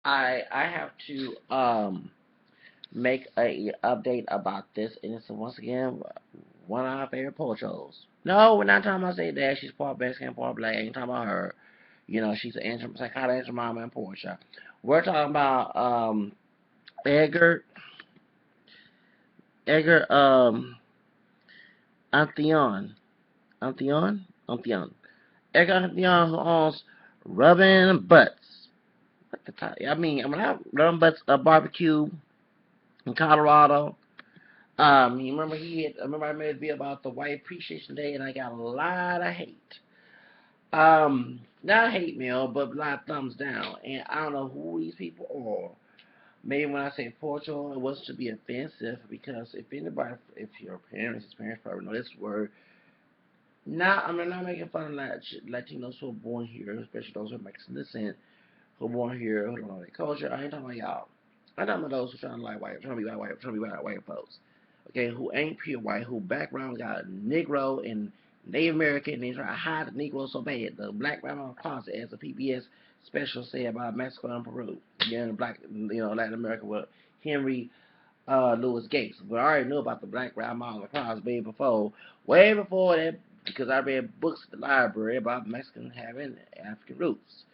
I have to make a update about this, and it's once again one of our favorite Pochos. No, we're not talking about say that she's part Mexican, part black. Ain't talking about her. You know, she's an psychotic mama and Portia. We're talking about Edgar Edgar Antheon Antheon Edgar Antheon, who owns Rubbin' Butts. What the time? I Rubbin' Butts barbecue in Colorado. You remember I remember I made a video about the White Appreciation Day, and I got a lot of hate. Not hate mail, but a lot of thumbs down. And I don't know who these people are. Maybe when I say Pocho, it wasn't to be offensive, because if your his parents probably know this word. Now, I'm not making fun of Latinos who are born here, especially those who are Mexican descent, who are born here, who don't know their culture. I ain't talking about y'all. I'm talking about those who trying to like white, trying to be trying to be white folks. Okay, who ain't pure white, who background got Negro and Native American, and they try to hide the Negro so bad. The Black Grandma Closet, as the PBS special said about Mexico and Peru. Yeah, and Latin America with Henry Louis Gates. But I already knew about the Black Grandma in the Closet way before that, because I read books at the library about Mexicans having African roots.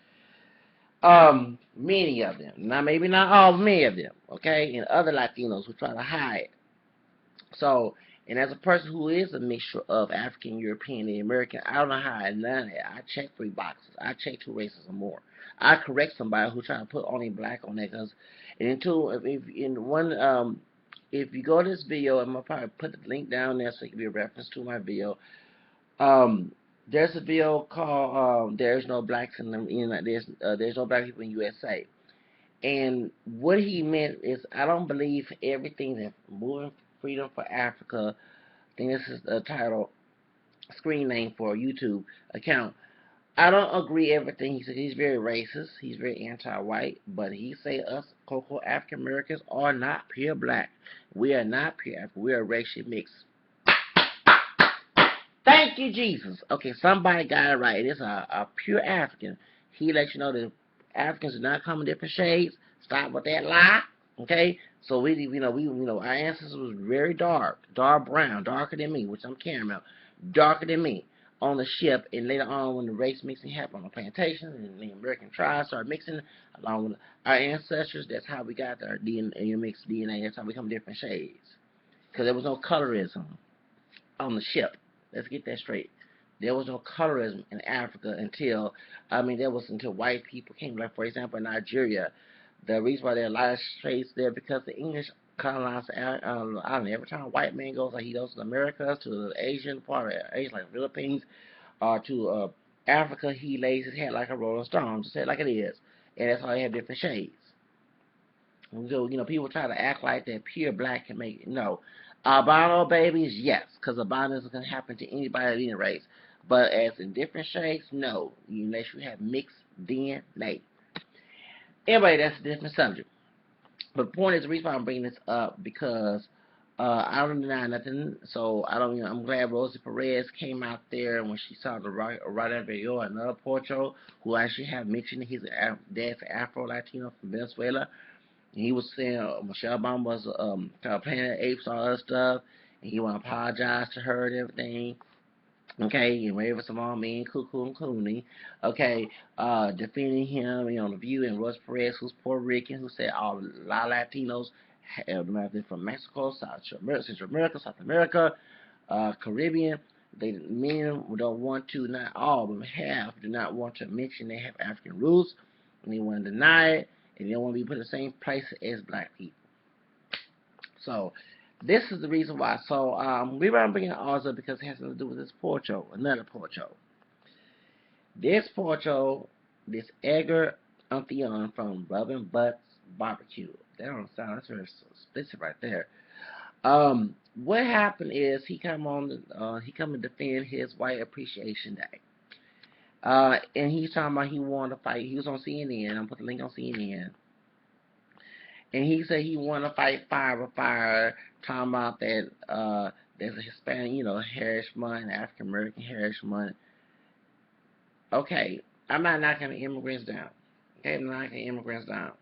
Many of them, maybe not all, but many of them, okay, and other Latinos who try to hide. So, and as a person who is a mixture of African, European, and American, I don't know how I none of that. I check 3 boxes. I check 2 races or more. I correct somebody who try to put only black on that, because, and in two, if you go to this video, I'm gonna probably put the link down there so it can be a reference to my video. There's a video called "There's No Blacks in the there's no black people in USA," and what he meant is, I don't believe everything that moving freedom for Africa. I think this is the title screen name for a YouTube account. I don't agree everything he said. He's very racist. He's very anti-white. But he say us Cocoa African Americans are not pure black. We are not pure African. We are racially mixed. Thank you, Jesus. Okay, somebody got it right. It is a pure African. He lets you know that Africans do not come in different shades. Stop with that lie. Okay, so our ancestors was very dark brown, darker than me, which I'm caramel, darker than me on the ship, and later on when the race mixing happened on the plantations and the American tribes started mixing along with our ancestors, that's how we got our DNA, mixed DNA. That's how we come different shades, because there was no colorism on the ship. Let's get that straight. There was no colorism in Africa until white people came. Like, for example, in Nigeria, the reason why there are a lot of trades there, because the English colonized island. Every time a white man goes, like he goes to the Americas, to the Asian part of Asia, like the Philippines, or to Africa, he lays his head like a rolling stone, just say it like it is. And that's why they have different shades. So, people try to act like that pure black can make it. No. Albino babies, yes, because albinism can happen to anybody of any race. But as in different shades, no, unless you have mixed DNA. Anyway, that's a different subject. But the point is, the reason why I'm bringing this up, because I don't deny nothing. So I don't. I'm glad Rosie Perez came out there when she saw the right video, another Pocho who actually have mixing. His dad's Afro Latino from Venezuela. And he was saying Michelle Obama was Planet Apes, all that stuff, and he want to apologize to her and everything. Okay, and Raven Simone, me and Cuckoo and Cooney, okay, defending him, the View, and Russ Perez, who's Puerto Rican, who said all a lot of Latinos, from Mexico, Central America, South America, Caribbean, men don't want to, not all, but half do not want to mention they have African roots, and they want to deny it, and they don't want to be put in the same place as black people. So, this is the reason why. So, we were bringing ours up because it has something to do with this Pocho, another Pocho. This Pocho, this Edgar Untheon from Rubbin' Butts Barbecue. That don't sound, that's very explicit right there. What happened is he come and defend his White Appreciation Day. And he's talking about he wanted to fight. He was on CNN. I'll put the link on CNN. And he said he wanted to fight fire with fire, talking about that there's a Hispanic, Heritage Month, African American Heritage Month. Okay, I'm not knocking the immigrants down. Okay, I'm not knocking immigrants down.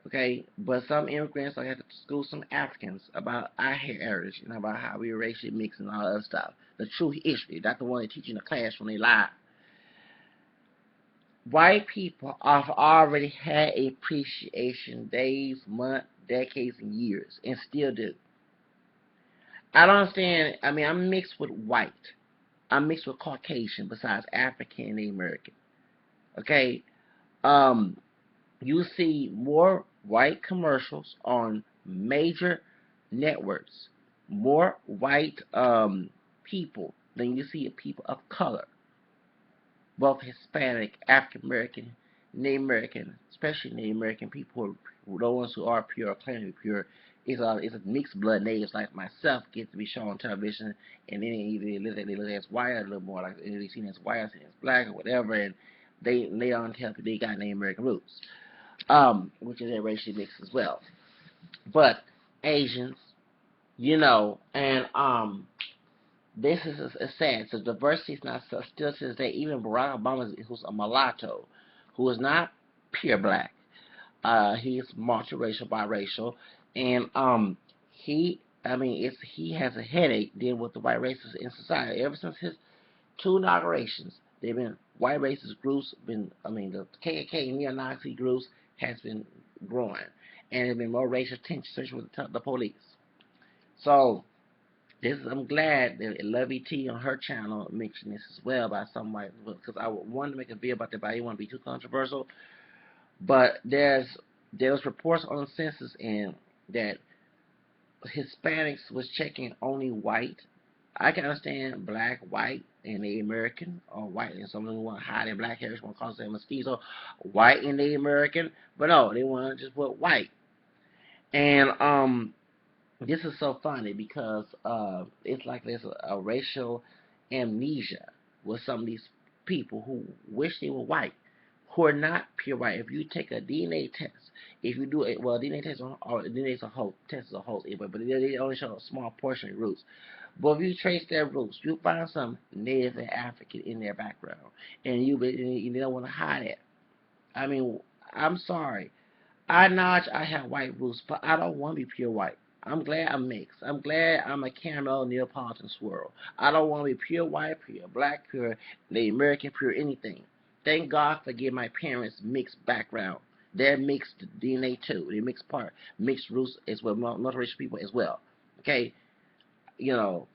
Okay, but some immigrants like have to school some Africans about our heritage and about how we racially mix and all that other stuff. The true history, not the one they teach in the class when they lie. White people have already had appreciation days, months, decades, and years, and still do. I don't understand. I mean, I'm mixed with white. I'm mixed with Caucasian, besides African and American. Okay, um, you see more white commercials on major networks, more white people than you see people of color, both Hispanic, African American, Native American, especially Native American people, the ones who are pure, claim to be pure. It's a mixed blood natives like myself get to be shown on television, and then either they look as white a little more, like they seen as white, seen as black or whatever, and they don't tell people they got Native American roots, which is a racially mixed as well. But Asians, and this is sad. So diversity is not still to this day. Even Barack Obama, who's a mulatto, who is not pure black. He's multiracial, biracial, and he has a headache dealing with the white races in society. Ever since his two inaugurations, they've been white racist groups. The KKK neo-Nazi groups has been growing, and there's been more racial tension, especially with the police. So I'm glad that Lovey T on her channel mentioned this as well by somebody, because I wanted to make a video about that, but I didn't want to be too controversial. But there's reports on the census and that Hispanics was checking only white. I can understand black, white, and Native American, or white, and some of them want to hide their black hairs, want to call them mestizo, white and Native American, but no, they want to just put white. And this is so funny because it's like there's a racial amnesia with some of these people who wish they were white, who are not pure white. If you take a DNA test, if you do DNA test or DNA is a whole test is a whole, but they only show a small portion of roots. But if you trace their roots, you'll find some Native and African in their background, and you don't want to hide it. I mean, I'm sorry. I acknowledge I have white roots, but I don't want to be pure white. I'm glad I'm mixed. I'm glad I'm a caramel Neapolitan swirl. I don't want to be pure white, pure black, pure Native American, pure anything. Thank God for giving my parents mixed background. They're mixed DNA too. They mixed roots as well, multiracial people as well. Okay, you know,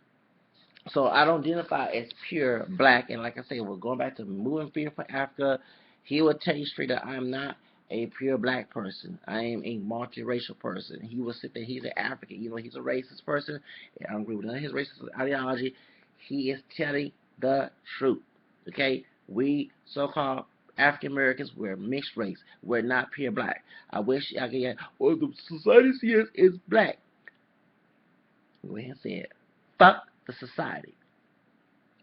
so I don't identify as pure black, and like I say, we're going back to moving freedom for Africa. He will tell you straight that I'm not a pure black person. I am a multiracial person. He will sit there. He's an African. He's a racist person. I don't agree with none of his racist ideology. He is telling the truth. Okay, we so-called African Americans, we're mixed race. We're not pure black. I wish I could get. Oh, the society sees is black. Go ahead and say it. Fuck the society.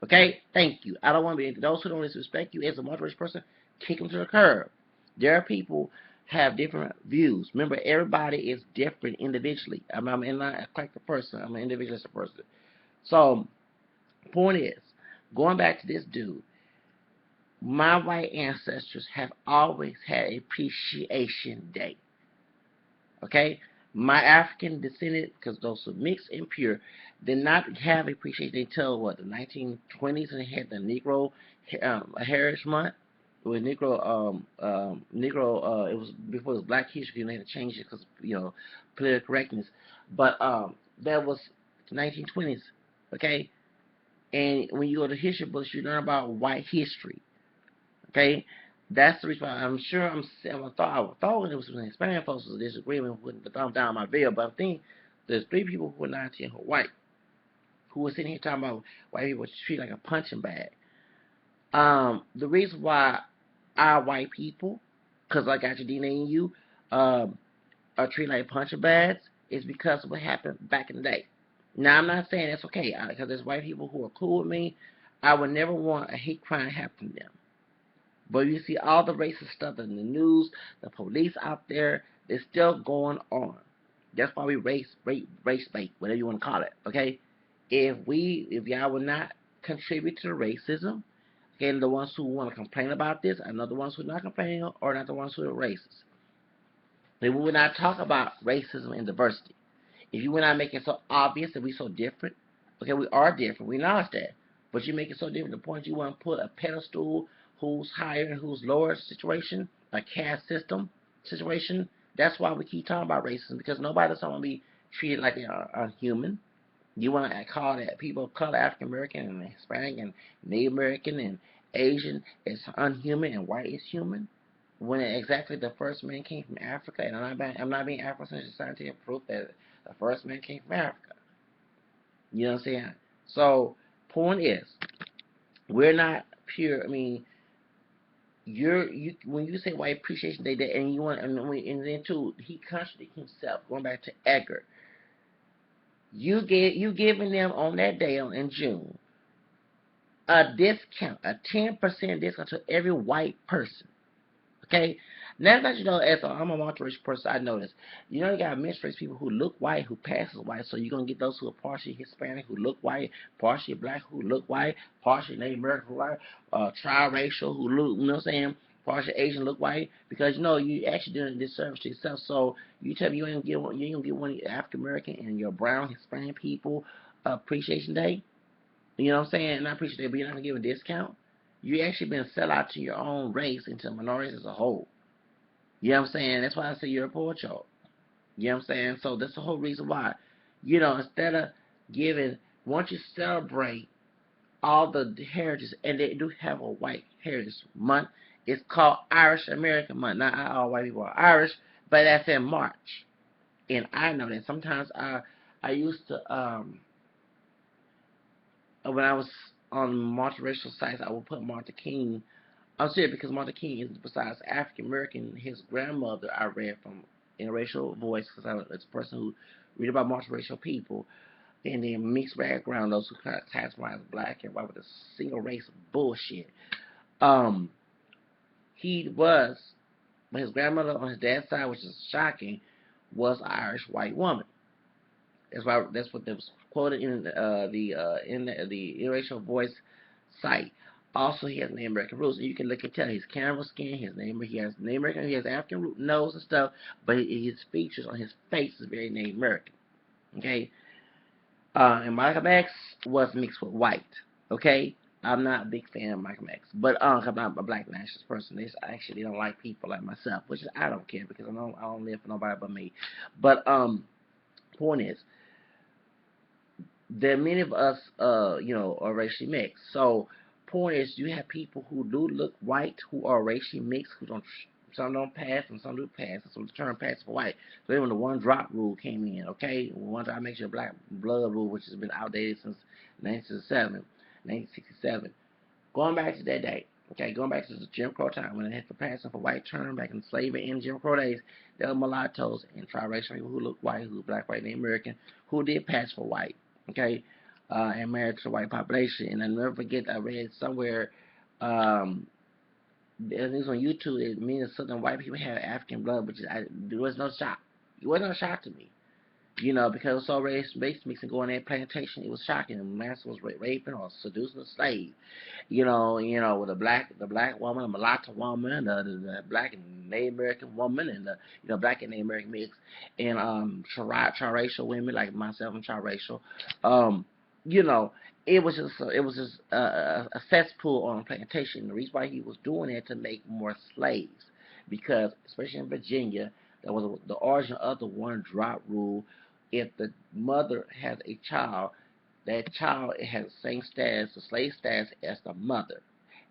Okay? Thank you. I don't want to be, those who don't disrespect you as a multiracial person, kick them to the curb. There are people have different views. Remember, everybody is different individually. I'm not an eclectic person. I'm an individualistic person. So, point is, going back to this dude, my white ancestors have always had appreciation day. Okay? My African descendant, because those who mixed and pure, did not have appreciation until what, the 1920s, and they had the Negro Heritage Month. It was it was before it was Black History, and they had to change it because political correctness. But that was the 1920s, okay. And when you go to history books, you learn about white history. Okay, that's the reason why I thought it was some Hispanic folks was disagreement with the thumb down my video, but I think there's 3 people who are 19 who are white, who were sitting here talking about white people treated like a punching bag. The reason why our white people, because I got your DNA in you, are treated like punching bags is because of what happened back in the day. Now, I'm not saying that's okay, because there's white people who are cool with me. I would never want a hate crime to happen to them. But you see all the racist stuff in the news, the police out there, it's still going on. That's why we race bait, whatever you want to call it, okay? If y'all would not contribute to the racism, okay, the ones who want to complain about this are not the ones who are not complaining or not the ones who are racist. If we would not talk about racism and diversity, if you would not make it so obvious that we so different, okay, we are different, we acknowledge that, but you make it so different to the point you want to put a pedestal who's higher and who's lower situation, a caste system situation. That's why we keep talking about racism, because nobody's going to be treated like they are unhuman. You want to call that people of color, African American and Hispanic and Native American and Asian is unhuman and white is human? When exactly the first man came from Africa, and I'm not being Afrocentric scientific proof that the first man came from Africa. You know what I'm saying? So, point is, we're not pure. I mean, you when you say White Appreciation Day, and you want, and then too, he contradicted himself. Going back to Edgar, you giving them on that day in June a discount, a 10% discount to every white person. Okay? Now that you know, I'm a multiracial person, I know this. You know, you got mixed race people who look white, who passes white, so you're going to get those who are partially Hispanic, who look white, partially black, who look white, partially Native American, who look white, triracial, who look, you know what I'm saying, partially Asian, look white, because, you know, you actually doing this service to yourself. So you tell me you ain't going to get one African American and your brown Hispanic people appreciation day? You know what I'm saying? Not appreciation day, but you're not going to give a discount? You actually been sell out to your own race and to minorities as a whole. You know what I'm saying? That's why I say you're a Pocho. You know what I'm saying? So that's the whole reason why. You know, instead of giving, once you celebrate all the heritage, and they do have a white heritage month, it's called Irish American Month. Not all white people are Irish, but that's in March. And I know that sometimes I used to, when I was on multiracial sites, I would put Martin King. I'm serious, because Martin King is, besides African American, his grandmother I read from Interracial Voice, because it's a person who read about multiracial people and then mixed background, those who classify as black and white with a single race bullshit. Um, he was, but his grandmother on his dad's side, which is shocking, was an Irish white woman. That's what was quoted in the Interracial Voice site. Also, he has Native American roots, and you can look and tell he's caramel skin. He has Native American, he has African root nose and stuff, but his features on his face is very Native American. Okay, and Malcolm X was mixed with white. Okay, I'm not a big fan of Malcolm X, but I'm not a black nationalist person. I actually don't like people like myself, which is, I don't care, because I don't live for nobody but me. But point is, that many of us, are racially mixed. So, point is, you have people who do look white who are racially mixed, who don't, some don't pass and some do pass. So the term pass for white. So then when the one drop rule came in, okay, one drop makes you a black blood rule, which has been outdated since 1967. Going back to that day, okay, going back to the Jim Crow time when they had to pass for white term back in slavery and Jim Crow days, there were mulattoes and triracial people who looked white, who were black, white, and American, who did pass for white, okay, and married to the white population. And I'll never forget, I read somewhere, it was on YouTube, it means certain white people have African blood, which there was no shock. It wasn't a shock to me. Because it was so race mixing going in plantation, it was shocking. The master was raping or seducing a slave. With the black woman, the mulatto woman, the black and Native American woman, and the black and Native American mix, and triracial women like myself and triracial. Um, you know, it was just a cesspool on a plantation. The reason why he was doing it to make more slaves, because especially in Virginia, that was the origin of the one drop rule. If the mother has a child, that child has the same status, the slave status, as the mother.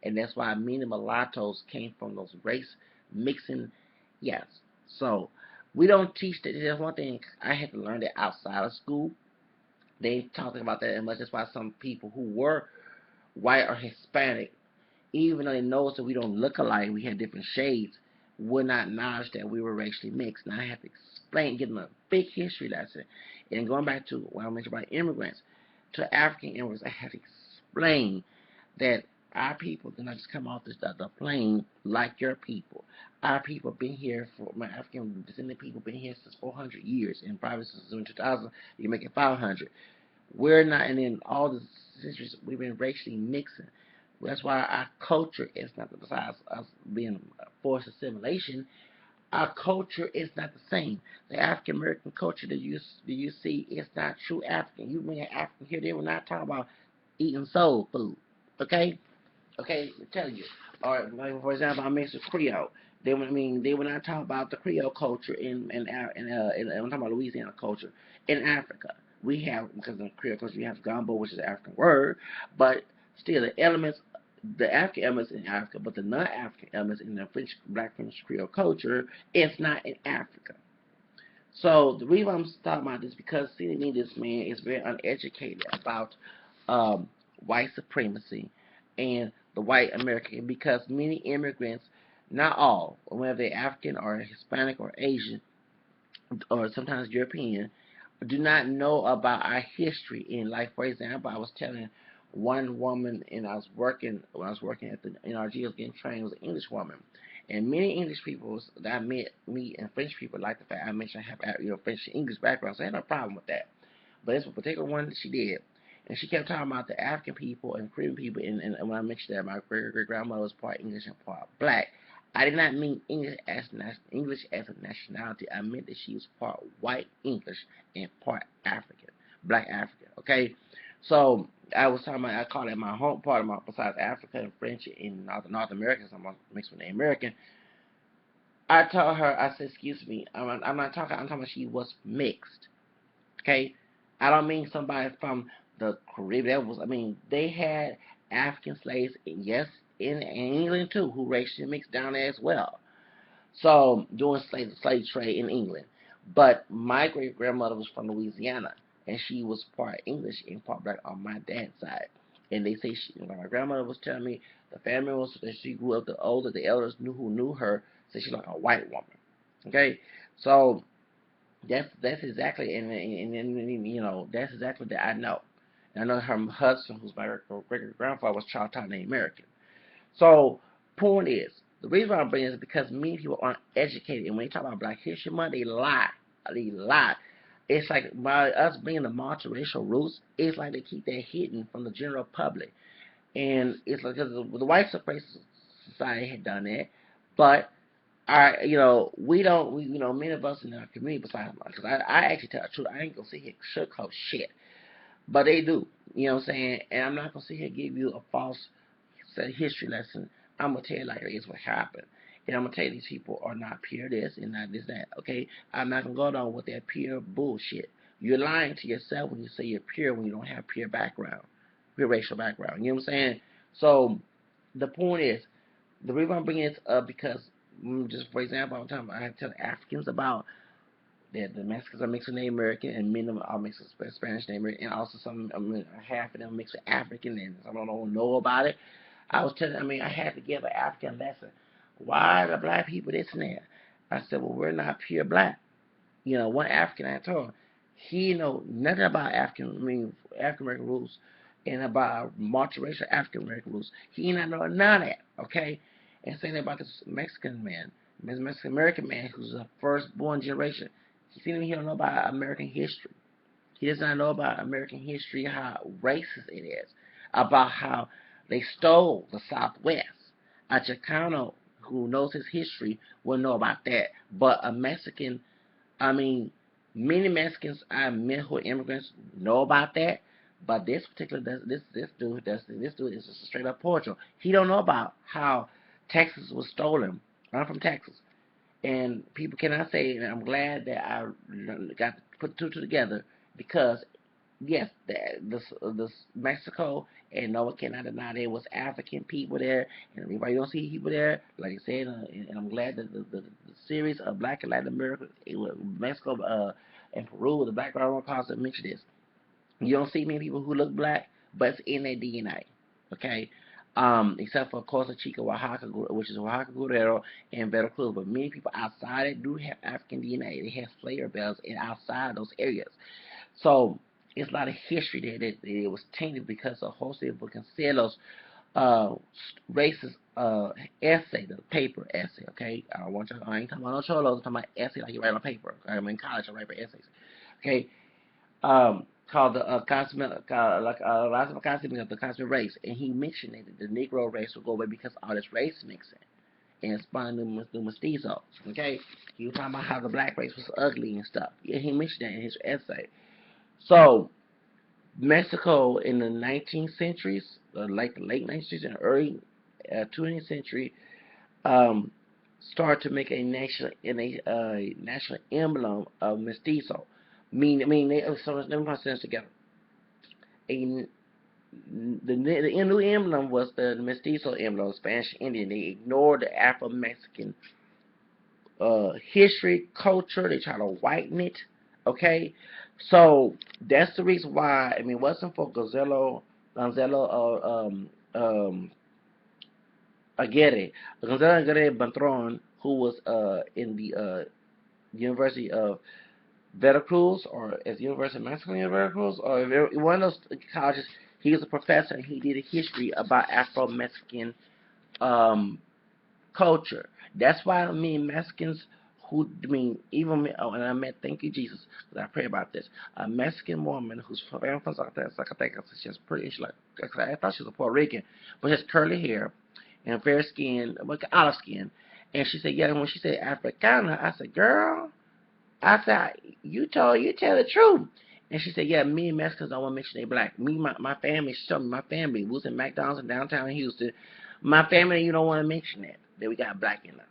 And that's why many mulattoes came from those race mixing. Yes. So we don't teach that. There's one thing I had to learn that outside of school. They ain't talking about that as much. That's why some people who were white or Hispanic, even though they know that we don't look alike, we had different shades, would not acknowledge that we were racially mixed. Now I have to explain, give them a big history lesson. And going back to what I mentioned about immigrants, to African immigrants, I have to explain that our people do not just come off the plane like your people. Our people have been here my African descendant people been here since 400 years, and probably since 2000, you make it 500. We're not, and in all the centuries, we've been racially mixing. That's why our culture is not, besides us being forced assimilation, our culture is not the same. The African American culture that you see is not true African. You bring an African here, they will not talk about eating soul food. Okay? Okay, I'm telling you. Or like for example, I mixed with Creole. They would not talk about the Creole culture I'm talking about Louisiana culture in Africa. We have, because in Creole culture we have gumbo, which is an African word, but still the African elements in Africa, but the non-African elements in the Black French Creole culture is not in Africa. So the reason I'm talking about this is because seeing me, this man is very uneducated about um, white supremacy and the white American, because many immigrants, not all, whether they're African or Hispanic or Asian or sometimes European, do not know about our history. And like for example, I was telling one woman, and when I was working at the NRG, I was getting trained, was an English woman. And many English people that I met, me and French people, like the fact I mentioned I have French and English background, so I had no problem with that. But it's a particular one that she did. And she kept talking about the African people and Caribbean people, and when I mentioned that my great grandmother was part English and part black, I did not mean English as a nationality. I meant that she was part white English and part African, black African. Okay, so I was talking about, I call it my home part of my, besides Africa and French in North America, so I'm mixed with the American. I told her, I said, excuse me, I'm not talking. I'm talking about she was mixed. Okay, I don't mean somebody from the Caribbean. They had African slaves, yes, in England too, who racially mixed down there as well. So doing slave trade in England. But my great grandmother was from Louisiana, and she was part English and part black on my dad's side. And they say my grandmother was telling me the family was that she grew up, the elders who knew her said she's like a white woman. Okay, so that's exactly, that's exactly that I know. And I know her husband, who's my great grandfather, was Choctaw Native American. So point is, the reason why I'm bringing this is because many people aren't educated, and when they talk about Black History Month, they lie. They lie. It's like by us bringing the multiracial roots, it's like they keep that hidden from the general public, and it's like because the white supremacist society had done that, but we don't, many of us in our community, besides mine, because I actually tell the truth, I ain't gonna sit here sugarcoat shit, but they do, you know what I'm saying, and I'm not gonna sit here and give you a false history lesson. I'm gonna tell you like it is what happened, and I'm gonna tell you these people are not pure this and not this that. Okay, I'm not gonna go down with that pure bullshit. You're lying to yourself when you say you're pure when you don't have pure background, pure racial background. You know what I'm saying? So the point is, the reason I'm bringing this up because just for example, I tell Africans about that the Mexicans are mixed with Native American, and many of them are mixed with Spanish Native American, and also half of them mixed with African, and some don't know about it. I was telling, I had to give an African lesson. Why are the black people this and that? I said, well, we're not pure black. One African I told him, he know nothing about African American rules and about multiracial African American rules. He not know none of that, okay? And saying about this Mexican man, this Mexican American man who's a firstborn generation, he don't know about American history. He does not know about American history, how racist it is, about how they stole the Southwest. A Chicano who knows his history will know about that. But a Mexican, I mean, many Mexicans, men who are immigrants know about that. But this particular, this dude is just a straight up Pocho. He don't know about how Texas was stolen. I'm from Texas. And people cannot say, and I'm glad that I got to put two together because, yes, this Mexico, and no one cannot deny there was African people there, and everybody don't see people there, like I said, and I'm glad that the series of Black and Latin America, Mexico and Peru, the Black Railroad Cause mentioned this. You don't see many people who look black, but it's in their DNA. Okay? Except for, of course, the Chica Oaxaca, which is Oaxaca Guerrero and Veracruz. But many people outside it do have African DNA. They have slayer bells in outside those areas. So it's a lot of history there that it was tainted because of Jose Vasconcelos' uh, racist essay, the paper essay. Okay, I ain't talking about no cholos. I'm talking about essay like you write on paper. I'm in college. I write for essays. Okay, called the Cosmic of the Cosmic Race, and he mentioned that the Negro race will go away because of all this race mixing. and spun the mestizos. Okay, he was talking about how the black race was ugly and stuff. Yeah, he mentioned that in his essay. So Mexico in the 19th centuries, like the late 19th century and early 20th century, um, started to make a national emblem of mestizo. Mean they so let me put this together. A the new emblem was the mestizo emblem, Spanish Indian. They ignored the Afro Mexican history, culture. They try to whiten it. Okay, so that's the reason why. I mean, it wasn't for Gonzalo Aguirre, Gonzalo Aguirre Bantron, who was in the University of Veracruz, or as University of Mexico in Veracruz, or one of those colleges. He was a professor, and he did a history about Afro Mexican um, culture. That's why I mean Mexicans who I mean even and I met thank you Jesus because I pray about this. A Mexican woman who's from Zacatecas. She's pretty. She's like I thought she was a Puerto Rican, but she has curly hair and fair skin, like olive skin. And she said, yeah. And when she said Africana, I said, girl, I said you tell the truth. And she said, yeah, me and Mexicans don't want to mention they black. Me, my family, she told me my family, we was in McDonald's in downtown Houston. My family, you don't want to mention that we got black in us.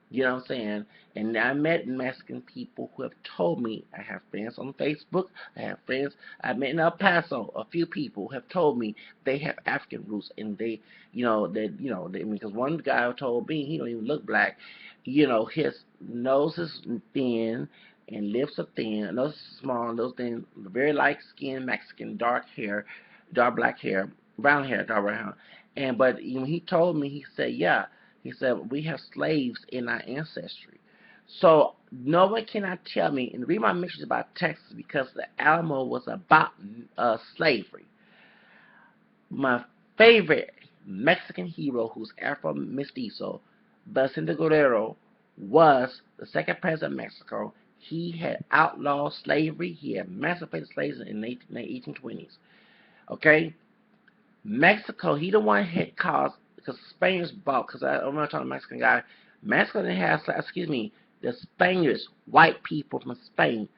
You know what I'm saying? And I met Mexican people who have told me, I have friends on Facebook, I have friends, I met in El Paso, a few people have told me they have African roots, and they, because one guy told me he don't even look black, his nose is thin, and lips are thin, nose is small, nose thin, very light skin, Mexican, dark hair, dark black hair, brown hair, dark brown hair. But when he told me, he said, yeah, he said, we have slaves in our ancestry. So no one cannot tell me, and the reason I mentioned about Texas because the Alamo was about slavery. My favorite Mexican hero, who's Afro Mestizo, Vicente Guerrero, was the second president of Mexico. He had outlawed slavery. He had emancipated slaves in the 1820s. Okay, Mexico, he the one had caused because Spaniards bought. Because I'm not talking to a Mexican guy. Mexico didn't have. Excuse me. The Spaniards, white people from Spain,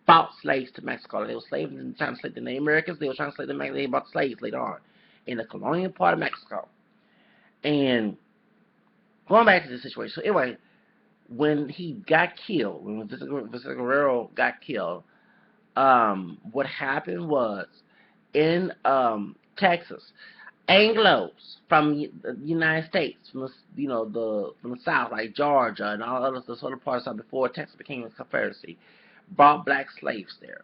bought slaves to Mexico. They were slaves and trying to slave the Americans. They were trying to slave the Mexicans. They bought slaves later on in the colonial part of Mexico. And going back to the situation. So anyway, when he got killed, when Vicente Guerrero got killed, what happened was in Texas, Anglos from the United States, from from the South, like Georgia and all other the sort of parts of before Texas became a Confederacy, brought black slaves there,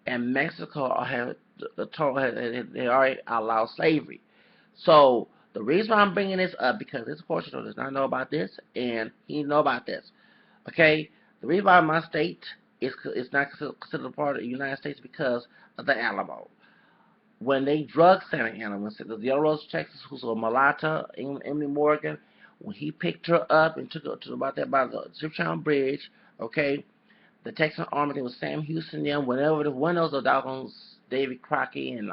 and Mexico had they already allowed slavery. So the reason why I'm bringing this up because this Pocho does not know about this, and he know about this. Okay, the reason why my state is not considered a part of the United States because of the Alamo. When they drug Santa Ana, when the Yellow Rose, Texas, who's a mulatto, Emily Morgan, when he picked her up and took her to about the Striptown Bridge, okay, the Texan Army, it was Sam Houston, them, whenever one of those doggone David Crockett and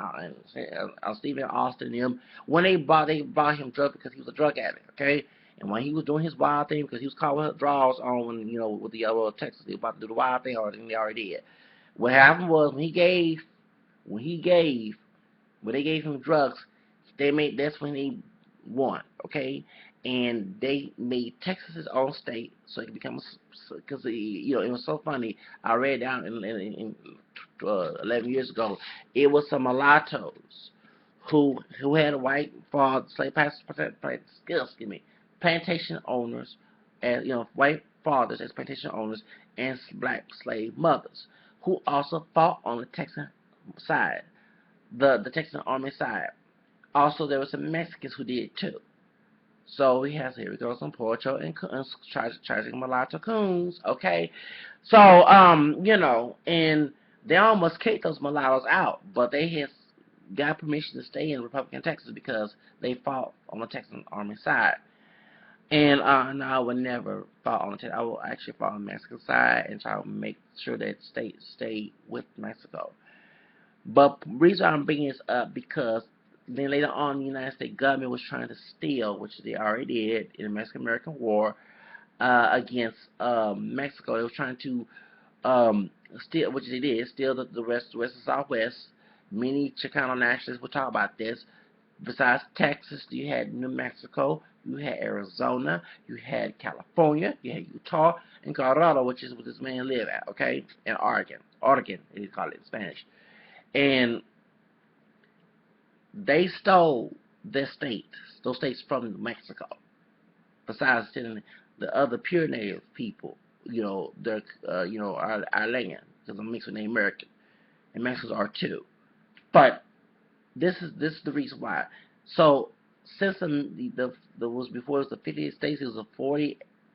Stephen Austin, them, when they bought him drugs because he was a drug addict, okay, and when he was doing his wild thing because he was caught with draws on when with the Yellow Rose, Texas, they were about to do the wild thing, or they already did. What happened was when they gave him drugs, that's when he won, okay? And they made Texas his own state, so it could become because it was so funny. I read down in 11 years ago, it was some mulattoes who had a white father, excuse me, plantation owners, and white fathers as plantation owners, and black slave mothers who also fought on the Texan side, the Texan Army side. Also, there were some Mexicans who did too. So here we go, some Pocho and charging mulatto coons, okay? So, and they almost kicked those mulattoes out, but they had got permission to stay in Republican Texas because they fought on the Texan Army side. And no, I would never fight on the Texan. I will actually fight on the Mexican side and try to make sure that state stay with Mexico. But the reason I'm bringing this up because Then later on, the United States government was trying to steal, which they already did in the Mexican-American War, against Mexico. They were trying to steal, which they did, steal the rest of Southwest. Many Chicano nationalists will talk about this. Besides Texas, you had New Mexico, you had Arizona, you had California, you had Utah, and Colorado, which is where this man lived at, okay? And Oregon, they call it in Spanish. And they stole those states from Mexico. Besides stealing the other pure native people, our land, because I'm mixed with Native American, and Mexicans are too. But this is the reason why. So since the was before it was the 50 states, it was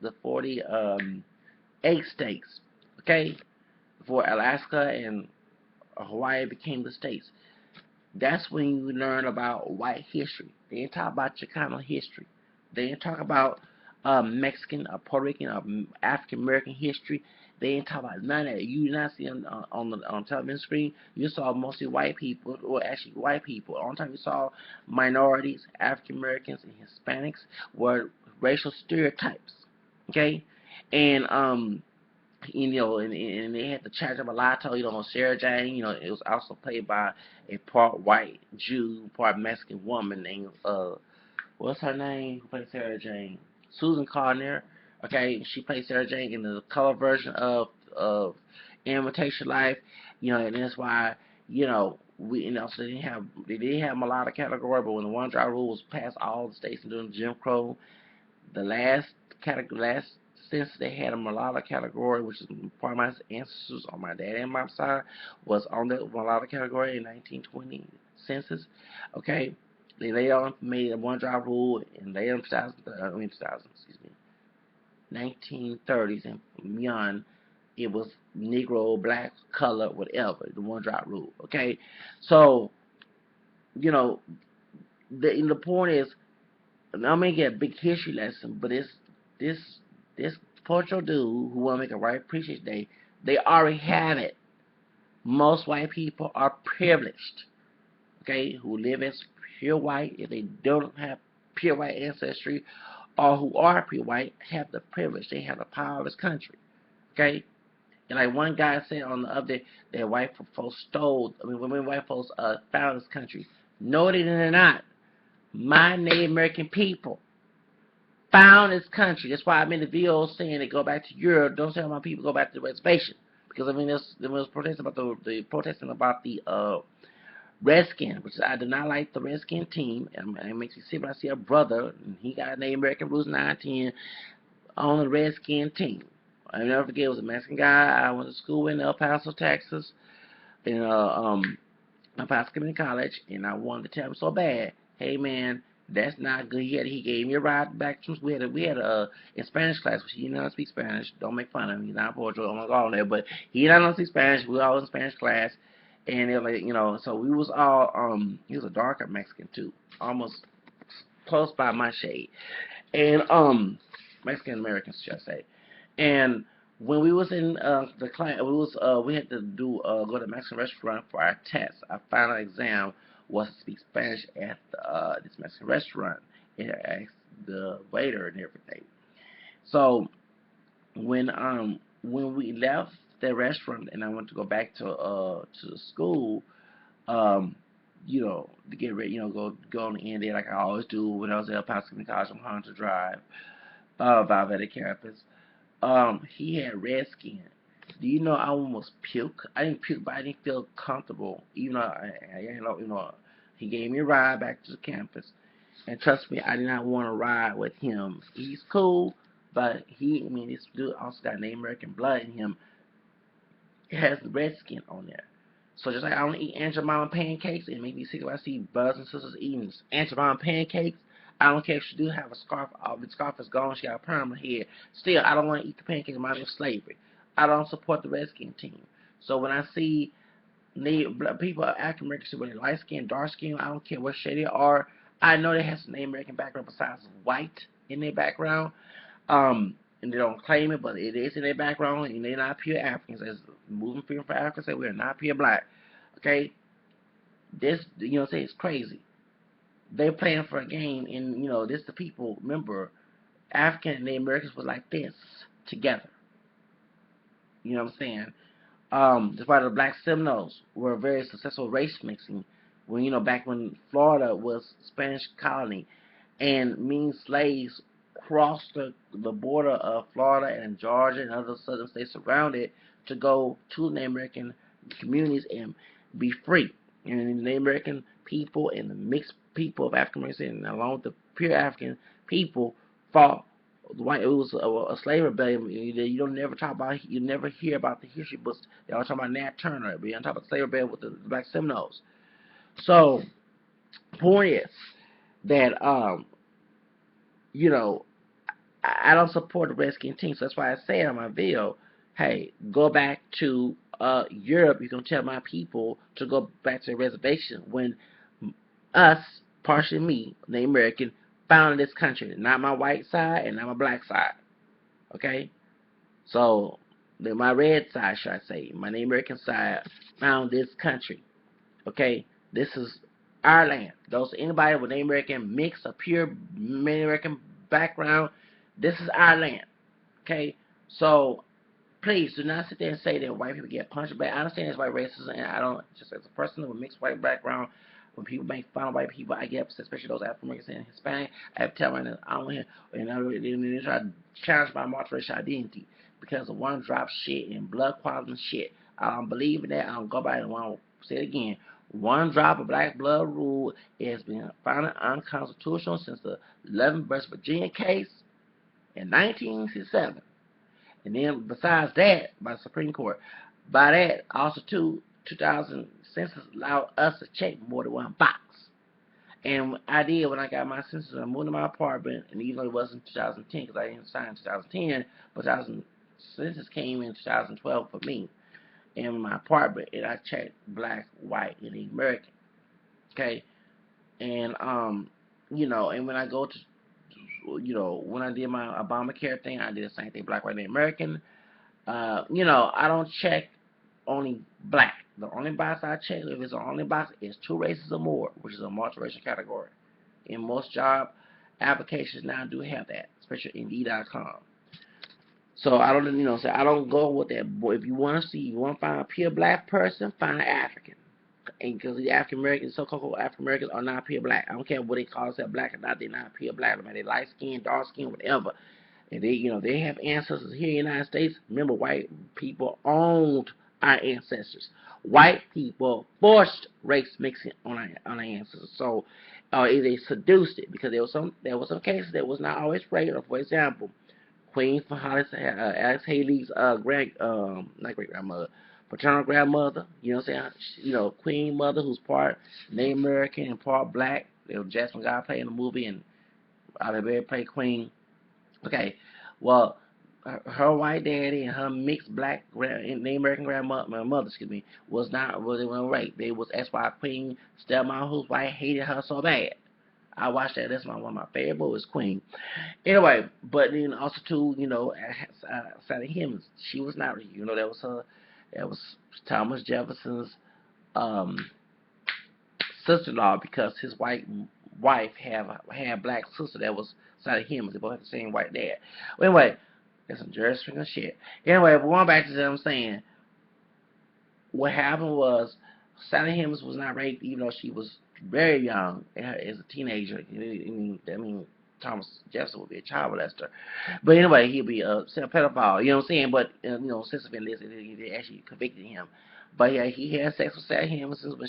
the 48 states, okay, before Alaska and Hawaii became the states. That's when you learn about white history. They didn't talk about Chicano history. They didn't talk about Mexican or Puerto Rican or African American history. They didn't talk about none of that. You did not see on the television screen. You saw mostly white people, or actually white people. The only time you saw minorities, African Americans, and Hispanics were racial stereotypes. Okay, and and they had to charge up a lotto, Sarah Jane, it was also played by a part white Jew, part Mexican woman named, what's her name? Who played Sarah Jane? Susan Carner. Okay, she played Sarah Jane in the color version of Imitation Life, and that's why, so they didn't have mulatto category, but when the one drop rule was passed all the states and during Jim Crow, the last census they had a mulatto category, which is part of my ancestors on my dad and mom's side was on the mulatto category in 1920 census. Okay, they later on made a one drop rule in later 1930s and beyond. It was Negro, black, color, whatever, the one drop rule. Okay, so the point is, I'm gonna get a big history lesson, but this Pocho dude who wanna make a white appreciation day, they already have it. Most white people are privileged, okay, who live as pure white. If they don't have pure white ancestry, or who are pure white, have the privilege. They have the power of this country, okay. And like one guy said on the other day, that white folks when white folks found this country. No, they did not. My Native American people found this country. That's why I'm in the video saying they go back to Europe. Don't tell my people go back to the reservation, because there was protesting about the Redskin, which I do not like the Redskin team, and it makes me sick when I see a brother and he got Native American Roots 910 on the Redskin team. I never forget, it was a Mexican guy I went to school in El Paso, Texas, in El Paso Community College, and I wanted to tell him so bad, hey man, that's not good. He gave me a ride back from. We had a in Spanish class, which he did not speak Spanish. Don't make fun of him. He's not Pocho. I'm not going there, but he did not speak Spanish. We were all in Spanish class, and it was like, so we was all he was a darker Mexican too, almost close by my shade, and Mexican Americans, should I say, and when we was in the class, we had to do go to a Mexican restaurant for our test. Our final exam was to speak Spanish at this Mexican restaurant, and I asked the waiter and everything. So when we left the restaurant and I went to go back to the school, to get ready, go on the end there like I always do when I was at El Paso Community College on Hunter Drive, Valverde campus. He had red skin. Do you know I almost puke? I didn't puke, but I didn't feel comfortable. Even though he gave me a ride back to the campus, and trust me, I did not want to ride with him. He's cool, but this dude also got Native American blood in him. It has red skin on there. So just like I don't eat Aunt Jemima pancakes, it makes me sick if I see brothers and sisters eating Aunt Jemima pancakes. I don't care if she do have a scarf. The scarf is gone. She got a perm in her head. Still, I don't want to eat the pancakes. It reminds me of slavery. I don't support the Redskin team. So when I see people, African Americans, whether light skin, dark skin, I don't care what shade they are, I know they have some Native American background besides white in their background. And they don't claim it, but it is in their background, and they're not pure Africans. As moving freedom for Africa say, we are not pure black. Okay, this, it's crazy. They're playing for a game, and this the people. Remember, African and Native Americans were like this together. You know what I'm saying? Despite the black Seminoles were very successful race mixing when back when Florida was Spanish colony, and mean slaves crossed the border of Florida and Georgia and other southern states around it to go to the Native American communities and be free. And the Native American people and the mixed people of African Americans, along with the pure African people, fought white. It was a slave rebellion. You don't never talk about. You never hear about the history books. They always talk about Nat Turner. But you don't talk about the slave rebellion with the black Seminoles. So, point is that you know, I don't support the Redskin team. So that's why I say on my video, hey, go back to Europe. You can tell my people to go back to the reservation when us, partially me, the American, founded this country. Not my white side and not my black side. Okay? So, my red side, should I say, my Native American side, found this country. Okay? This is our land. Those anybody with Native American mix, a pure Native American background, this is our land. Okay? So, please do not sit there and say that white people get punched back. I understand it's white racism, and I don't, just as a person with a mixed white background, when people make fun of white people, I get upset, especially those African Americans and Hispanic. I have to tell them, I don't hear, and they try to challenge my multiracial identity because of one drop shit and blood quantum shit. I don't believe in that. I don't go by it. And I don't say it again. One drop of black blood rule has been found unconstitutional since the 11th West Virginia case in 1967. And then besides that, by the Supreme Court, by that also too, 2000 census allowed us to check more than one box. And I did when I got my census. I moved to my apartment, and even though it wasn't 2010 because I didn't sign in 2010, but 2000 census came in 2012 for me in my apartment, and I checked black, white, and American. Okay, and and when I go to when I did my Obamacare thing, I did the same thing, black, white, and American. I don't check only black. The only box I check, if it's the only box, is two races or more, which is a multiracial category. And most job applications now do have that, especially Indeed.com. So I don't, I don't go with that. Boy, if you want to see, you want to find a pure black person, find an African. And because the African Americans, so-called African Americans, are not pure black. I don't care what they call themselves black or not. They're not pure black. I mean, they light skin, dark skin, whatever. And they have ancestors here in the United States. Remember, white people owned our ancestors. White people forced race mixing on our ancestors. So they seduced it because there were some cases that was not always regular. For example, Queen for Alex Haley's not great grandmother, paternal grandmother. You know what I'm saying? Queen mother who's part Native American and part black. Jasmine Guy played in the movie, and Oliver Berry played Queen. Okay, well, her white daddy and her mixed black Native American grandmother, was not really right. They was that's why Queen stepmom who's white hated her so bad. I watched that. That's one of my favorite movies, Queen. Anyway, but then also too, Sally Hemings, she was not. That was Thomas Jefferson's um, sister-in-law because his white wife had a black sister that was Sally Hemings. They both had the same white dad. Well, anyway, that's some Jerry Springer shit. Anyway, but going back to what I'm saying, what happened was Sally Hemings was not raped, even though she was very young as a teenager. I mean, Thomas Jefferson would be a child molester, but anyway, he'd be a pedophile. You know what I'm saying? But since it's been listed, they actually convicted him. But yeah, he had sex with Sally Hemings when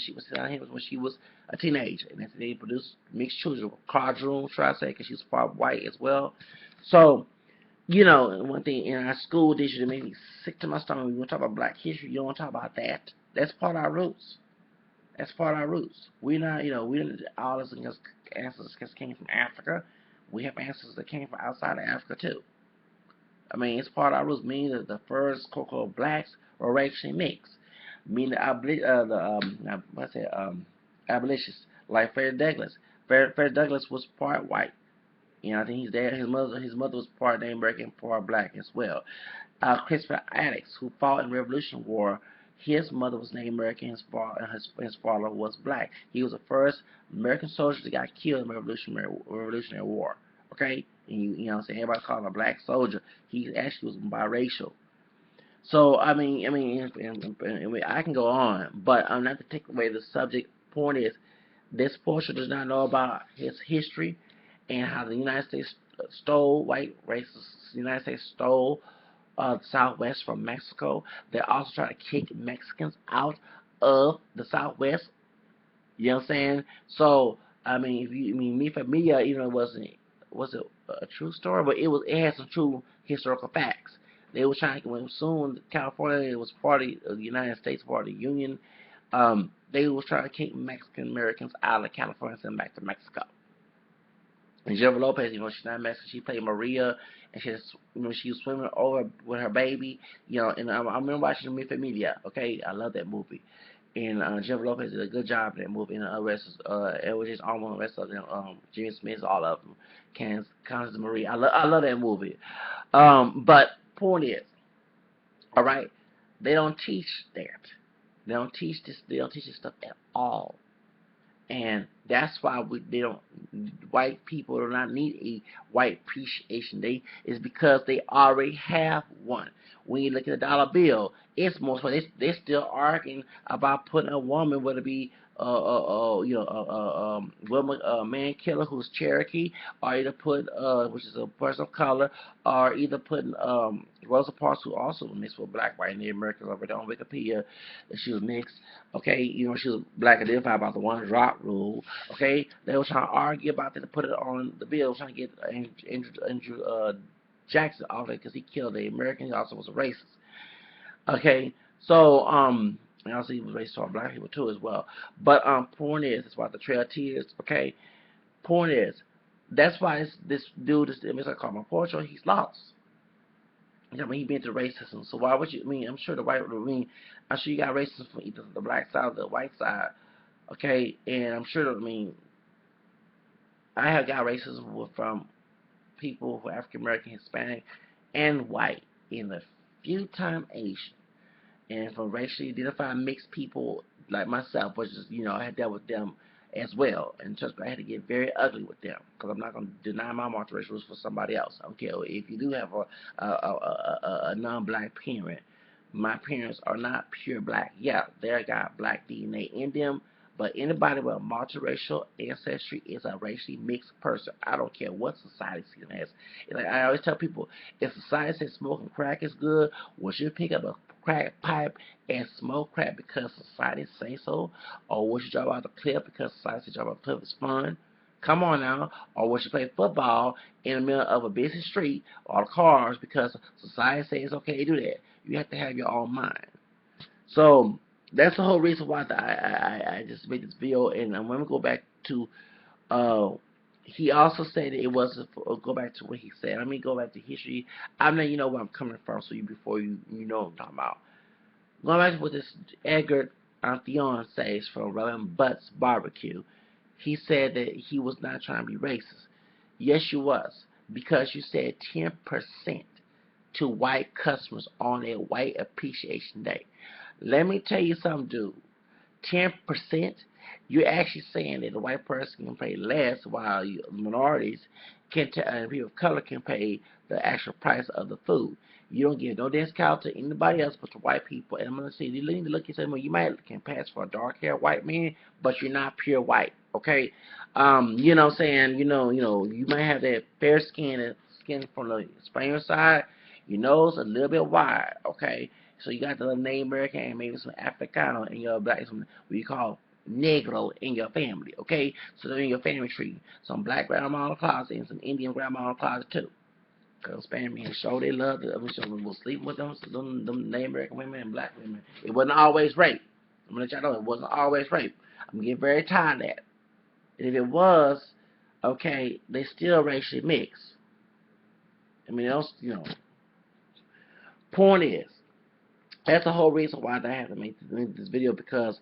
she was a teenager, and they produced mixed children. Quadroon, try to say, because she was part white as well. So one thing in our school district that made me sick to my stomach, when you want to talk about black history, you don't want to talk about that. That's part of our roots. That's part of our roots. We're not, we didn't, all us ancestors came from Africa. We have ancestors that came from outside of Africa, too. I mean, it's part of our roots, meaning that the first so-called blacks were racially mixed. Meaning abolitionists, like Frederick Douglass. Frederick Douglass was part white. I think his dad, his mother was part Native American, part black as well. Christopher Attucks, who fought in the Revolution War, His mother was Native American. His father was black. He was the first American soldier that got killed in the Revolutionary War. Okay, and you know what I'm saying, everybody called him a black soldier. He actually was biracial. So I can go on, but I'm not to take away the subject. Point is, this Pocho does not know about his history and how the United States stole white racists. The United States stole the Southwest from Mexico. They also try to kick Mexicans out of the Southwest. You know what I'm saying? So if you me for me, even though it wasn't a true story, but it had some true historical facts. They were trying to, when soon California was part of the United States, part of the Union. They was trying to keep Mexican Americans out of California and send them back to Mexico. And Jennifer Lopez, she's not Mexican. She played Maria, and she was swimming over with her baby. And I remember watching the Media. Okay, I love that movie. And Jennifer Lopez did a good job in that movie. And the rest, it was just almost the rest of them. Jimmy Smith, all of them. Constance Marie. I love that movie. But point is, all right, they don't teach that. They don't teach this. They don't teach this stuff at all. And that's why they don't. White people do not need a white appreciation day. Is because they already have one. When you look at the dollar bill, it's most they still arguing about putting a woman, whether it be woman, man killer who's Cherokee, or either put which is a person of color, or either putting Rosa Parks, who also was mixed with black, white, Native Americans over there on Wikipedia, that she was mixed. Okay, she was black identified about the one drop rule. Okay, they were trying to argue about that to put it on the bill, trying to get Andrew Jackson off it because he killed the American. He also was a racist. Okay, so and also he was racist toward black people too as well. But point is, that's why the Trail of Tears. Okay, point is, that's why this dude, I call him Pocho, he's lost. He been to racism. So why would you? I'm sure I'm sure you got racism from either the black side or the white side. Okay, and I'm sure I have got racism from people who are African American, Hispanic, and white, in a few time Asian, and from racially identified mixed people like myself, which is I had dealt with them as well, and trust me, I had to get very ugly with them because I'm not going to deny my multiracial for somebody else. I don't care if you do have a non-black parent. My parents are not pure black. Yeah, they got black DNA in them, but anybody with a multiracial ancestry is a racially mixed person. I don't care what society sees them as. Like I always tell people, if society says smoking crack is good, would you pick up a crack pipe and smoke crack because society say so? Or would you drop out the cliff because society says drop out the cliff is fun? Come on now. Or would you play football in the middle of a busy street or cars because society says it's okay to do that? You have to have your own mind. So that's the whole reason why I just made this video. And I'm going to go back to he also said it wasn't go back to what he said. Let me go back to history. I'm letting you know where I'm coming from, so before you know what I'm talking about. Going back to what this Edgar Antheon says from Reverend Butts Barbecue, he said that he was not trying to be racist. Yes, you was, because you said 10% to white customers on a white appreciation day. Let me tell you something, dude. 10%, you're actually saying that the white person can pay less while minorities and people of color can pay the actual price of the food. You don't give no discount to anybody else but the white people. And I'm going to say, you need to look and say, well, you might can pass for a dark-haired white man, but you're not pure white, okay? You know what I'm saying? You might have that fair skin from the Spanish side. Your nose a little bit wide, okay? So you got the Native American and maybe some Africano in your black, some what you call Negro in your family, okay? So they're in your family tree. Some black grandma in the closet and some Indian grandma in the closet too. Because Spanish men show they love it. Some will sleep with them Native American women and black women. It wasn't always rape. I'm going to let y'all know it wasn't always rape. I'm getting very tired of that. And if it was, okay, they still racially mixed. Point is, that's the whole reason why I have to make this video, because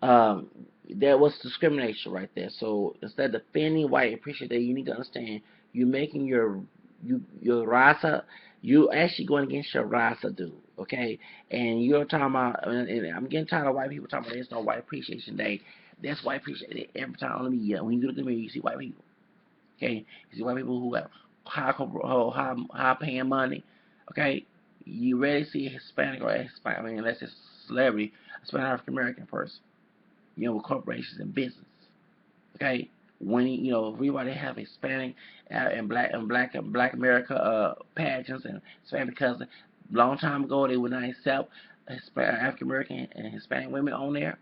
there was discrimination right there. So instead of defending white appreciation, you need to understand you're making your rasa, you actually going against your rasa, dude. Okay, and you're talking about, and I'm getting tired of white people talking about there's no white appreciation day. That's white appreciation day every time on the media. When you look at me, you see white people. Okay, you see white people who have high paying money. Okay, you rarely see a Hispanic or Hispanic, I mean, unless it's a celebrity, a Hispanic African American person. You know, with corporations and business. Okay, when everybody have Hispanic and black America pageants and Hispanic because long time ago they would not accept African American and Hispanic women on there.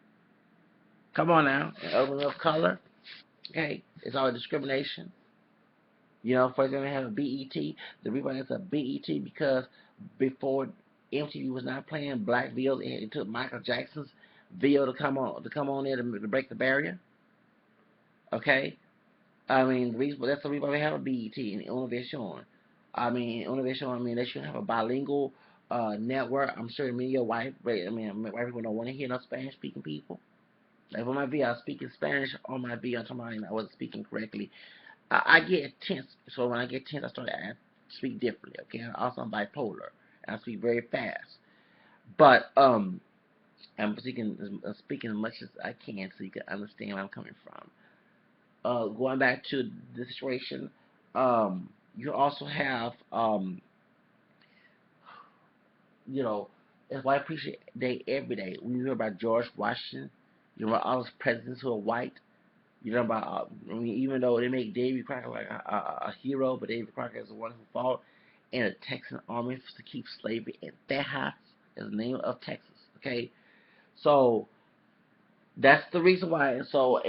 Come on now, and other of color. Okay, it's all discrimination. For example, they have a BET. The reason it's a BET because before MTV was not playing black videos, it took Michael Jackson's video to come on there to break the barrier. Okay, I mean, that's the reason we have a BET and Innovation. I mean, they should have a bilingual network. I'm sure many of your white people don't want to hear no Spanish speaking people. Like on my video, I was speaking Spanish on my video. I'm talking about I wasn't speaking correctly. I get tense, so when I get tense, I speak differently. Okay, also I'm bipolar, and I speak very fast. But I'm speaking as much as I can so you can understand where I'm coming from. Going back to the situation, you also have, you know, it's why I appreciate day every day. When you hear about George Washington, you know about all those presidents who are white. You know about, even though they make David Crockett like a hero, but David Crockett is the one who fought in a Texan army to keep slavery in Texas, is the name of Texas. Okay, so that's the reason why. So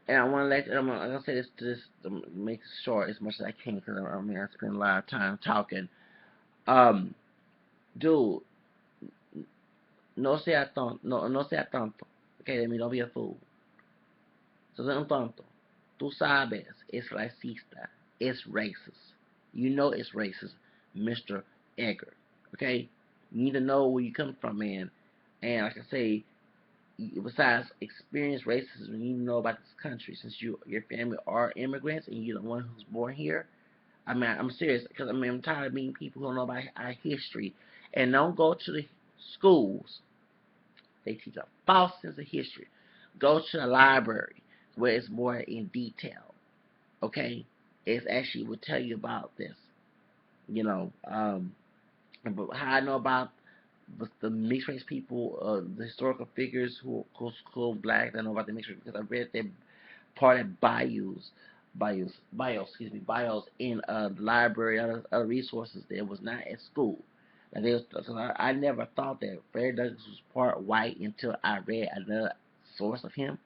and I want to I'm gonna say this to make it short as much as I can because I spend a lot of time talking. Um, dude, no sea tonto. Okay, let me don't be a fool. So un tonto. Tú sabes, it's racista. It's racist. You know it's racist, Mr. Edgar. Okay, you need to know where you come from, man. And like I say, besides experience racism, you need to know about this country since your family are immigrants and you're the one who's born here. I mean, I'm serious because I'm tired of meeting people who don't know about our history and don't go to the schools. They teach a false sense of history. Go to the library where it's more in detail. Okay, it actually will tell you about this. You know, but how I know about the mixed race people, the historical figures who are black. I know about the mixed race because I read their part of bios in the library, other resources that was not at school. And so I never thought that Fred Douglass was part white until I read another source of him,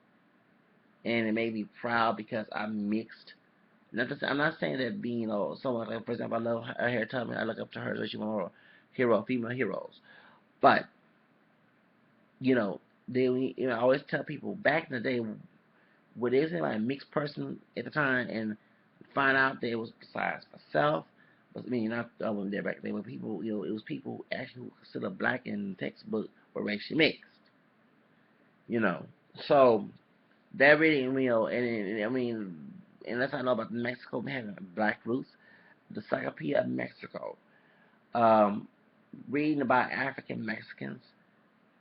and it made me proud because I'm mixed. I'm not saying that being, someone like, for example, I love Harriet Tubman. I look up to her, so she's one of our female heroes. But I always tell people back in the day, where there isn't like a mixed person at the time, and find out that it was besides myself. But I mean, not I wasn't there back then, but people, it was people actually who considered black in the textbook were racially mixed. You know, so that really, and I mean, unless I know about Mexico having black roots, the Encyclopedia of Mexico, um, reading about African Mexicans.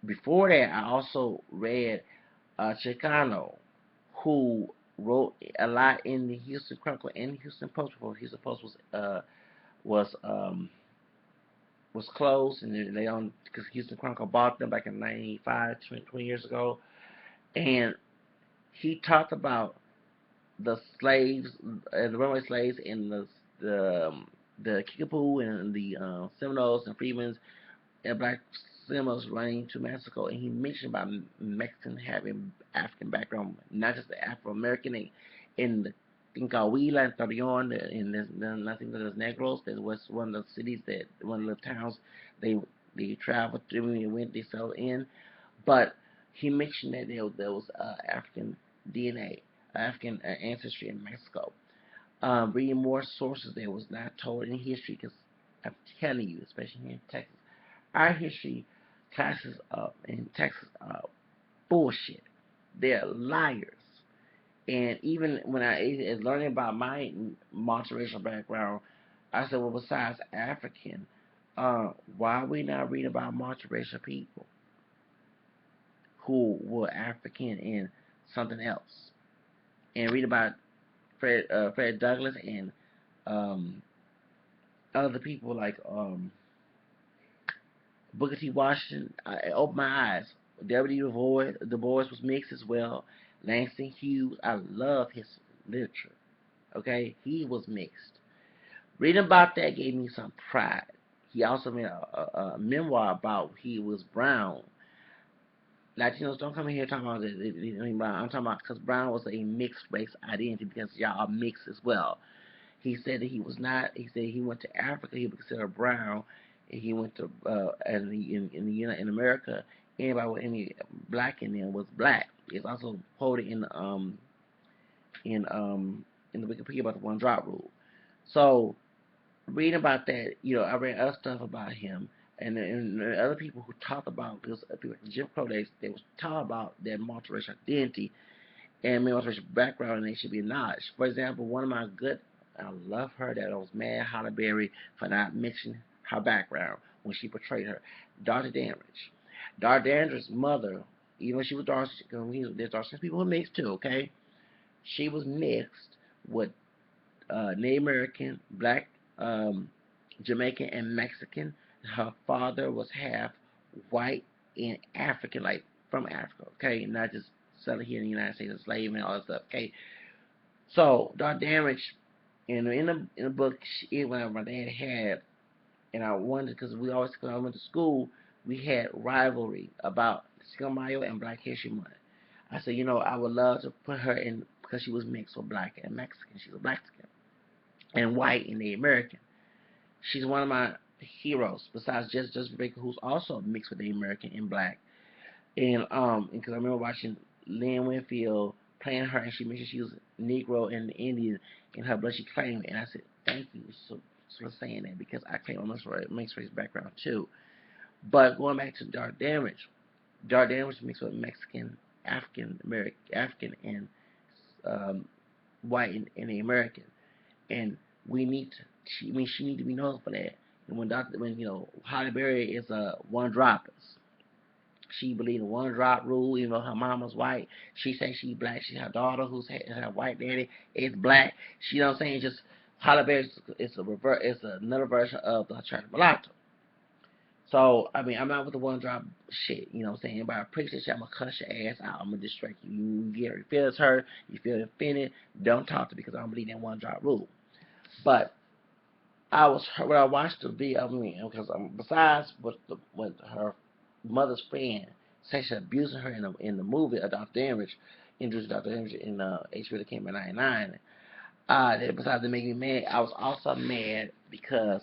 Before that, I also read Chicano, who wrote a lot in the Houston Chronicle and Houston Post before Houston Post was was closed, and they owned because Houston Chronicle bought them back in '95, 20 years ago, and he talked about the slaves, the runaway slaves, and the Kickapoo and the Seminoles and Freedmen's and black Seminoles running to Mexico, and he mentioned about Mexicans having African background, not just the Afro American. In the in Coahuila and Torreon, I think there's Negros. That was one of the cities one of the towns they traveled to, they settled in. But he mentioned that there was African DNA, African ancestry in Mexico. Reading more sources that was not told in history, because I'm telling you, especially here in Texas, our history classes up in Texas are bullshit. They're liars. And even when I is learning about my multiracial background, I said, well, besides African, Why are we not reading about multiracial people who were African and something else, and read about Fred Douglass and um, other people like Booker T. Washington? It opened my eyes. Du Bois was mixed as well. Langston Hughes, I love his literature. Okay, he was mixed. Reading about that gave me some pride. He also made a memoir about he was brown. Latinos don't come in here talking about brown. I'm talking about because brown was a mixed race identity because y'all are mixed as well. He said that he was not. He said he went to Africa. He was considered brown. And he went to and in America, anybody with any black in them was black. It's also quoted in in the Wikipedia about the one drop rule. So reading about that, I read other stuff about him, and other people who talk about because people like Jim Crow days, they was talk about their multiracial identity and multiracial background, and they should be acknowledged. For example, one of my good, I love her that I was mad Halle Berry for not mentioning her background when she portrayed her, Dr. Dandridge. Dr. Dandridge's mother, even when she was dark, there's dark skinned people who mixed too. Okay, she was mixed with Native American, Black, Jamaican, and Mexican. Her father was half white and African, like from Africa, okay, not just settled here in the United States, a slave and all that stuff, okay. So, Dr. Damage, in the book, when my dad had, and I wondered because when I went to school, we had rivalry about Cinco de Mayo and Black History Month. I said, I would love to put her in because she was mixed with Black and Mexican. She was Mexican and white and Native American. She's one of my heroes, besides Justin Baker, who's also mixed with Native American and Black. And because I remember watching Lynn Winfield playing her, and she mentioned she was Negro and Indian in her blood. She claimed it, and I said, "Thank you for saying that," because I claim a mixed race background too. But going back to Dark Damage mixed with Mexican, African American, African, and white and the American, and we need to. She need to be known for that. And when Halle Berry is a one dropper. She believed in one drop rule, even though her mama's white. She says she's black. She her daughter, who's her white daddy, is black. She, you know what I'm saying? Just Halle Berry is it's another version of the Church Mulatto. So I mean, I'm not with the one drop shit. You know what I'm saying? If I preach this shit, I'm gonna cuss your ass out. I'm gonna distract you. You feel it's hurt. You feel offended. Don't talk to me because I don't believe in one drop rule. But when I watched the video, I mean, because besides what her mother's friend sexually abusing her in the movie of Dr. Dandridge, introduced Dr. Dandridge in HBO that came in '99. Besides it making me mad, I was also mad because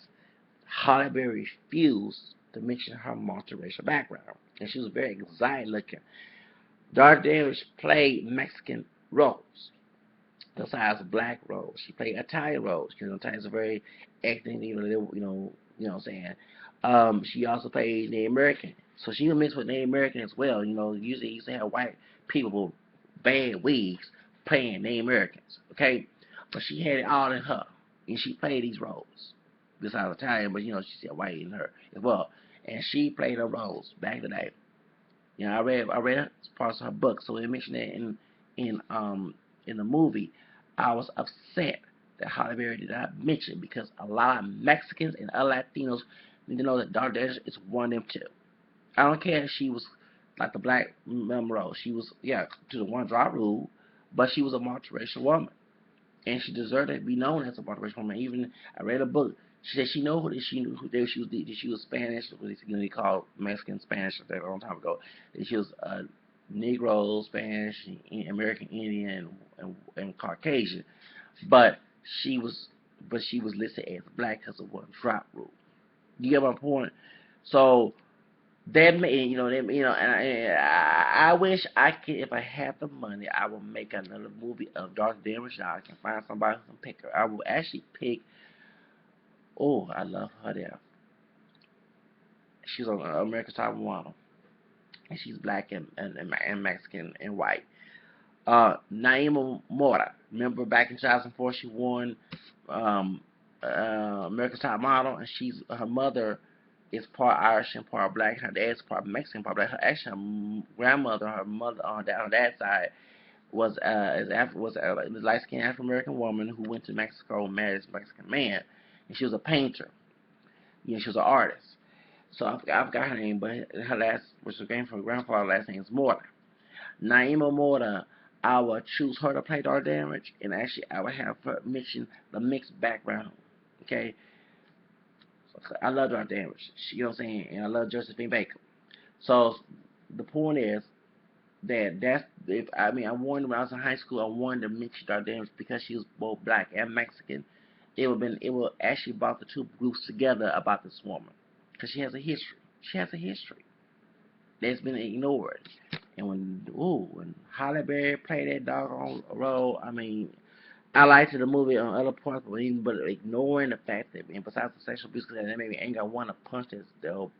Halle Berry refused to mention her multiracial background, and she was very excited looking. Dr. Dandridge played Mexican roles besides black roles. She played Italian roles. Italians are very ethnic, you know what I'm saying. She also played Native American. So she was mixed with Native American as well. Usually you used to have white people with bad wigs playing Native Americans. Okay? But she had it all in her. And she played these roles. Besides Italian, but she said white in her as well. And she played her roles back in the day. I read parts of her book, so they mentioned that in the movie. I was upset that Halle Berry did not mention because a lot of Mexicans and other Latinos need to know that Dr. Dash is one of them too. I don't care if she was like the black Monroe. She was to the one drop rule, but she was a multiracial woman, and she deserved to be known as a multiracial woman. Even I read a book. She said she knew who she knew who she was Spanish. They called Mexican Spanish a long time ago. That she was Negro, Spanish, American Indian, and Caucasian. But she was listed as black because of one drop rule. You get my point? So that made and I wish I could, if I had the money, I would make another movie of Dark Damage. I can find somebody who can pick her. I will actually pick. Oh, I love her there. She's on America's Top Model, and she's black and Mexican and white. Naima Mora. Remember back in 2004, she won America's Top Model, and her mother is part Irish and part black. Her dad's part Mexican, part black. Actually, her grandmother, her mother on that side was a light skinned African American woman who went to Mexico and married this Mexican man, and she was a painter. She was an artist. So I forgot her name, but her last, which was came from her grandfather's last name is Morta. Naima Morta, I would choose her to play Dark Damage, and actually I would have her mention the mixed background. Okay, so I love Dark Damage. You know what I'm saying? And I love Josephine Baker. So the point is that's if I wanted when I was in high school, I wanted to mention Dark Damage because she was both black and Mexican. It would actually brought the two groups together about this woman because she has a history. She has a history that's been ignored. And when Halle Berry played that doggone role, I liked the movie on other parts, but ignoring the fact that, and besides the sexual abuse, that made me angry. I want to punch this though.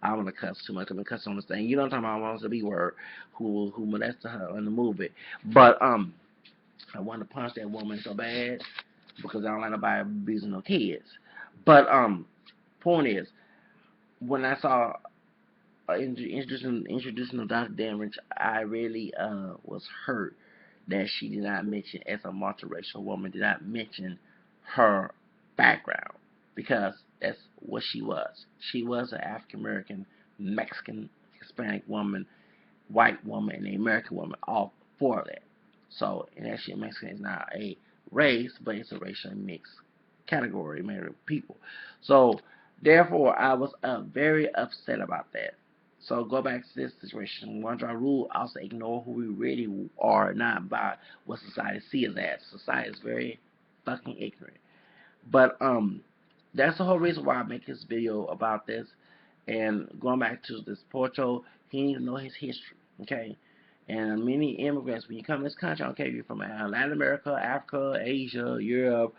I don't want to cuss too much. I'm gonna cuss on this thing. You know what I'm talking about? I want the B word who molested her in the movie. But I want to punch that woman so bad because I don't like nobody abusing no kids. But point is, when I saw introducing the Dr. Damage, I really was hurt that she did not mention, as a multiracial woman, did not mention her background, because that's what she was. She was an African American, Mexican, Hispanic woman, white woman, and an American woman, all four of that. So, and actually, Mexican is not a race, but it's a racial mixed category made of people. So, therefore, I was very upset about that. So, go back to this situation. One draw rule, also ignore who we really are, not by what society sees us as. Society is very fucking ignorant. But that's the whole reason why I make this video about this. And going back to this Pocho, he needs to know his history, okay? And many immigrants, when you come to this country, I don't care if you're from Latin America, Africa, Asia, Europe,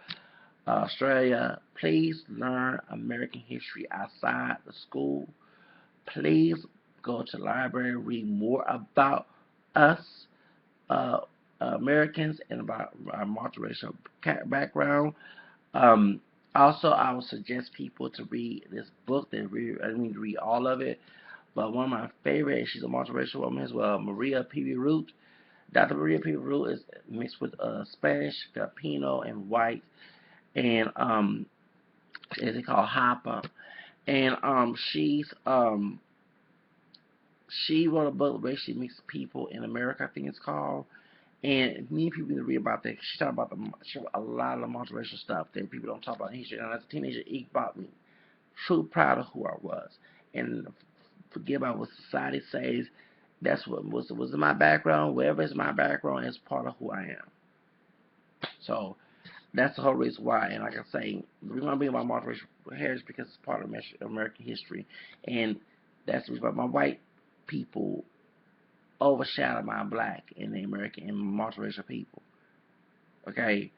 Australia, please learn American history outside the school. Please go to the library, read more about us, uh, Americans, and about our multiracial background. Um, Also, I would suggest people to read this book. I mean, to read all of it. But one of my favorites, she's a multiracial woman as well, Maria P. Root. Dr. Maria P. Root is mixed with Spanish, Filipino, and white. And is it called Hapa? And she wrote a book, Racially Mixed People in America, I think it's called. And many people need to read about that. She talked about a lot of multiracial stuff that people don't talk about in history. And as a teenager, it brought me true proud of who I was. And forget about what society says. That's what was in my background. Whatever is my background is part of who I am. So that's the whole reason why. And like I say, we're going to be about multiracial heritage because it's part of American history. And that's the reason why my white people overshadow my black and the American and multiracial people. Okay,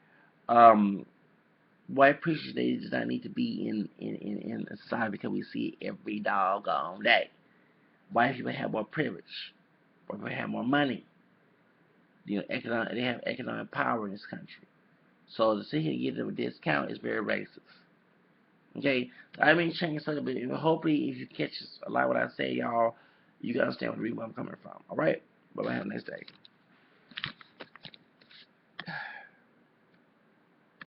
white preachers, they do not need to be in society because we see it every doggone day. White people have more privilege. White people have more money. They have economic power in this country. So to sit here and give them a discount is very racist. Okay, I mean change something, but hopefully if you catch a lot of what I say, y'all, you can understand where I'm coming from. All right, bye bye. Have a nice day.